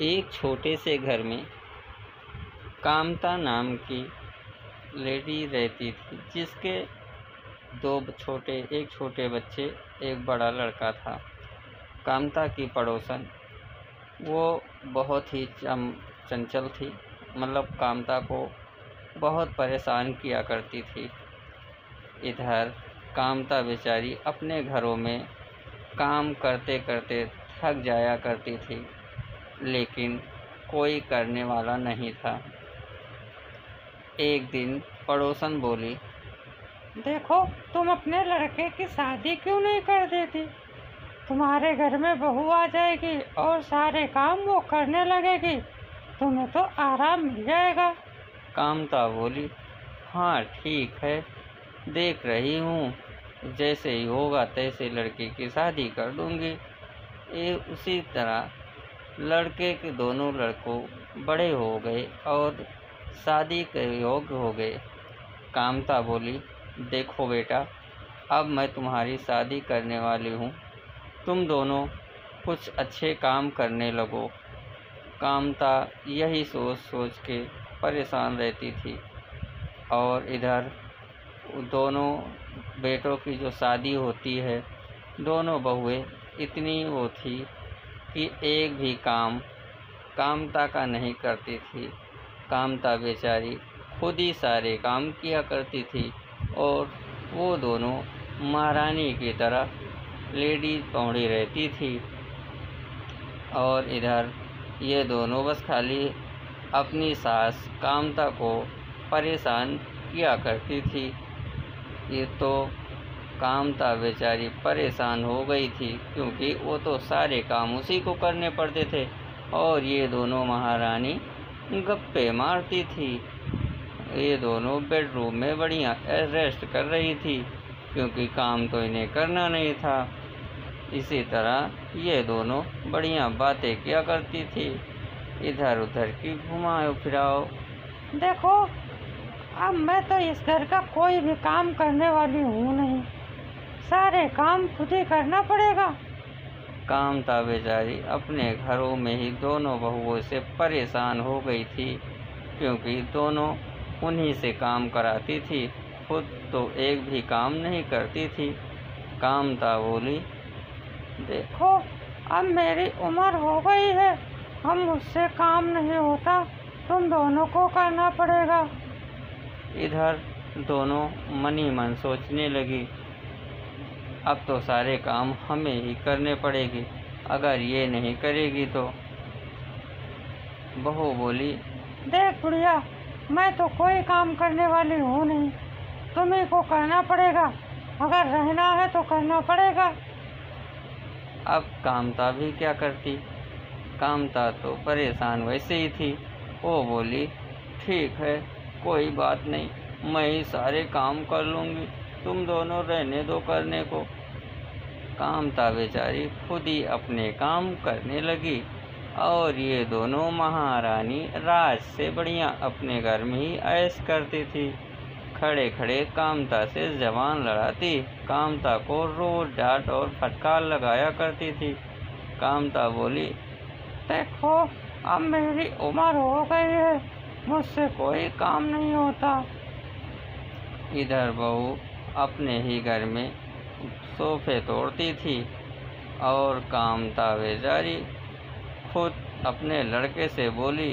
एक छोटे से घर में कामता नाम की लेडी रहती थी, जिसके एक छोटे बच्चे, एक बड़ा लड़का था। कामता की पड़ोसन वो बहुत ही चंचल थी, मतलब कामता को बहुत परेशान किया करती थी। इधर कामता बेचारी अपने घरों में काम करते करते थक जाया करती थी, लेकिन कोई करने वाला नहीं था। एक दिन पड़ोसन बोली, देखो, तुम अपने लड़के की शादी क्यों नहीं कर देती? तुम्हारे घर में बहू आ जाएगी और सारे काम वो करने लगेगी, तुम्हें तो आराम मिल जाएगा। कामता बोली, हाँ ठीक है, देख रही हूँ, जैसे ही होगा तैसे लड़के की शादी कर दूंगी। उसी तरह लड़के के दोनों लड़कों बड़े हो गए और शादी के योग्य हो गए। कामता बोली, देखो बेटा, अब मैं तुम्हारी शादी करने वाली हूँ, तुम दोनों कुछ अच्छे काम करने लगो। कामता यही सोच सोच के परेशान रहती थी। और इधर दोनों बेटों की जो शादी होती है, दोनों बहुएं इतनी वो थी कि एक भी काम कामता का नहीं करती थी। कामता बेचारी खुद ही सारे काम किया करती थी और वो दोनों महारानी की तरह लेडी पौड़ी रहती थी। और इधर ये दोनों बस खाली अपनी सास कामता को परेशान किया करती थी। ये तो कामता बेचारी परेशान हो गई थी, क्योंकि वो तो सारे काम उसी को करने पड़ते थे और ये दोनों महारानी गप्पे मारती थी। ये दोनों बेडरूम में बढ़िया रेस्ट कर रही थी, क्योंकि काम तो इन्हें करना नहीं था। इसी तरह ये दोनों बढ़िया बातें किया करती थी, इधर उधर की घुमाओ फिराओ। देखो, अब मैं तो इस घर का कोई भी काम करने वाली हूँ नहीं, सारे काम खुद ही करना पड़ेगा। कामता बेचारी अपने घरों में ही दोनों बहुओं से परेशान हो गई थी, क्योंकि दोनों उन्हीं से काम कराती थी, खुद तो एक भी काम नहीं करती थी। कामता बोली, देखो, अब मेरी उम्र हो गई है, अब मुझसे काम नहीं होता, तुम दोनों को करना पड़ेगा। इधर दोनों मन ही मन सोचने लगी, अब तो सारे काम हमें ही करने पड़ेगी, अगर ये नहीं करेगी तो। बहू बोली, देख बुढ़िया, मैं तो कोई काम करने वाली हूँ नहीं, तुम्ही को करना पड़ेगा, अगर रहना है तो करना पड़ेगा। अब कामता भी क्या करती, कामता तो परेशान वैसे ही थी। वो बोली, ठीक है, कोई बात नहीं, मैं ही सारे काम कर लूँगी, तुम दोनों रहने दो करने को। कामता बेचारी खुद ही अपने काम करने लगी और ये दोनों महारानी राज से बढ़िया अपने घर में ही ऐश करती थी। खड़े खड़े कामता से जबान लड़ाती, कामता को रोज डांट और फटकार लगाया करती थी। कामता बोली, देखो, अब मेरी उम्र हो गई है, मुझसे कोई काम नहीं होता। इधर बहू अपने ही घर में सोफे तोड़ती थी और कामता बेचारी खुद अपने लड़के से बोली।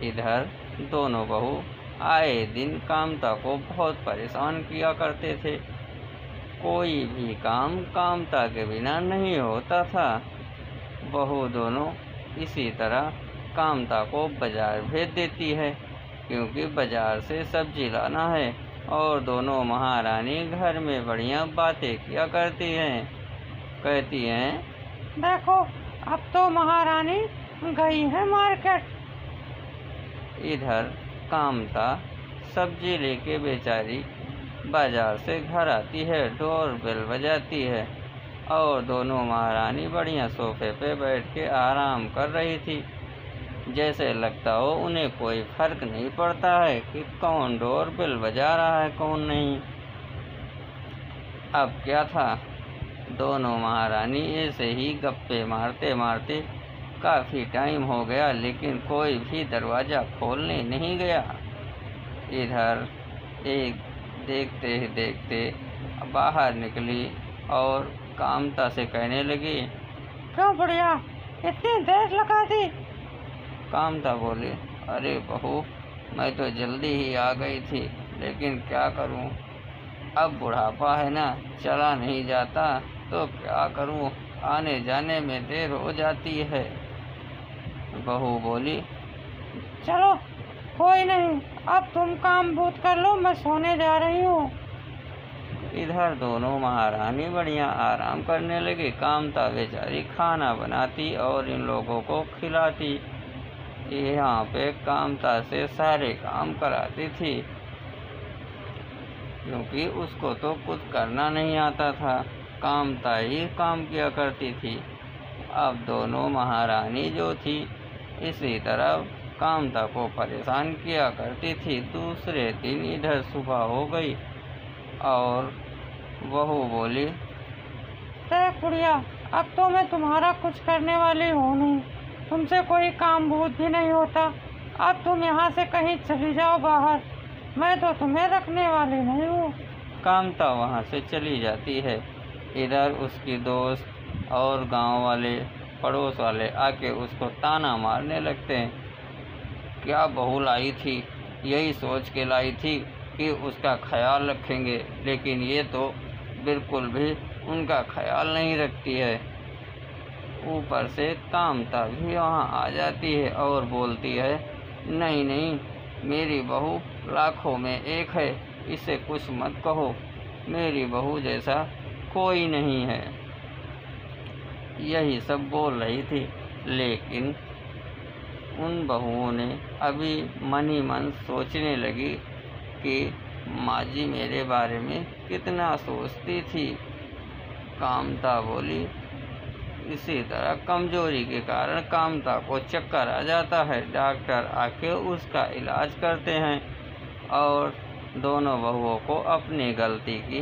इधर दोनों बहू आए दिन कामता को बहुत परेशान किया करते थे, कोई भी काम कामता के बिना नहीं होता था। बहू दोनों इसी तरह कामता को बाजार भेज देती है, क्योंकि बाजार से सब्जी लाना है, और दोनों महारानी घर में बढ़िया बातें किया करती हैं। कहती हैं, देखो, अब तो महारानी गई है मार्केट। इधर कामता सब्जी लेके बेचारी बाजार से घर आती है, डोर बेल बजाती है और दोनों महारानी बढ़िया सोफे पे बैठ के आराम कर रही थी, जैसे लगता हो उन्हें कोई फर्क नहीं पड़ता है कि कौन डोर बेल बजा रहा है कौन नहीं। अब क्या था, दोनों महारानी ऐसे ही गप्पे मारते मारते काफ़ी टाइम हो गया लेकिन कोई भी दरवाज़ा खोलने नहीं गया। इधर एक देखते ही देखते बाहर निकली और कामता से कहने लगी, क्यों बुढ़िया, इतनी देर लगा दी? कामता बोली, अरे बहू, मैं तो जल्दी ही आ गई थी, लेकिन क्या करूं, अब बुढ़ापा है ना, चला नहीं जाता, तो क्या करूं, आने जाने में देर हो जाती है। बहू बोली, चलो कोई नहीं, अब तुम काम बूत कर लो, मैं सोने जा रही हूँ। इधर दोनों महारानी बढ़िया आराम करने लगी। कामता बेचारी खाना बनाती और इन लोगों को खिलाती। यहाँ पे कामता से सारे काम कराती थी, क्योंकि उसको तो कुछ करना नहीं आता था, कामता ही काम किया करती थी। अब दोनों महारानी जो थी इसी तरह कामता को परेशान किया करती थी। दूसरे दिन इधर सुबह हो गई और बहू बोली, देख बुढ़िया, अब तो मैं तुम्हारा कुछ करने वाली हूँ नहीं, तुमसे कोई काम भूत भी नहीं होता, अब तुम यहाँ से कहीं चली जाओ बाहर, मैं तो तुम्हें रखने वाली नहीं हूँ। कामता वहाँ से चली जाती है। इधर उसकी दोस्त और गांव वाले, पड़ोस वाले आके उसको ताना मारने लगते हैं। क्या बहू लाई थी, यही सोच के लाई थी कि उसका ख्याल रखेंगे, लेकिन ये तो बिल्कुल भी उनका ख्याल नहीं रखती है। ऊपर से कामता भी वहाँ आ जाती है और बोलती है, नहीं नहीं, मेरी बहू लाखों में एक है, इसे कुछ मत कहो, मेरी बहू जैसा कोई नहीं है। यही सब बोल रही थी, लेकिन उन बहुओं ने अभी मन ही मन सोचने लगी कि माँ जी मेरे बारे में कितना सोचती थी। कामता बोली, इसी तरह कमजोरी के कारण कामता को चक्कर आ जाता है। डॉक्टर आके उसका इलाज करते हैं और दोनों बहुओं को अपनी गलती की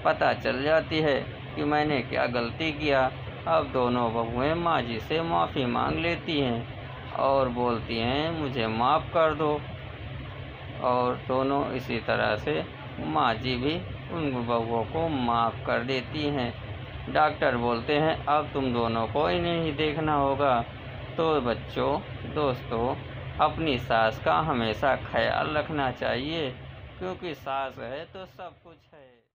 पता चल जाती है कि मैंने क्या गलती किया। अब दोनों बहुएं माँ जी से माफ़ी मांग लेती हैं और बोलती हैं, मुझे माफ़ कर दो। और दोनों इसी तरह से माँ जी भी उन बहुओं को माफ़ कर देती हैं। डॉक्टर बोलते हैं, अब तुम दोनों को इन्हें ही देखना होगा। तो बच्चों, दोस्तों, अपनी सास का हमेशा ख्याल रखना चाहिए, क्योंकि सास है तो सब कुछ है।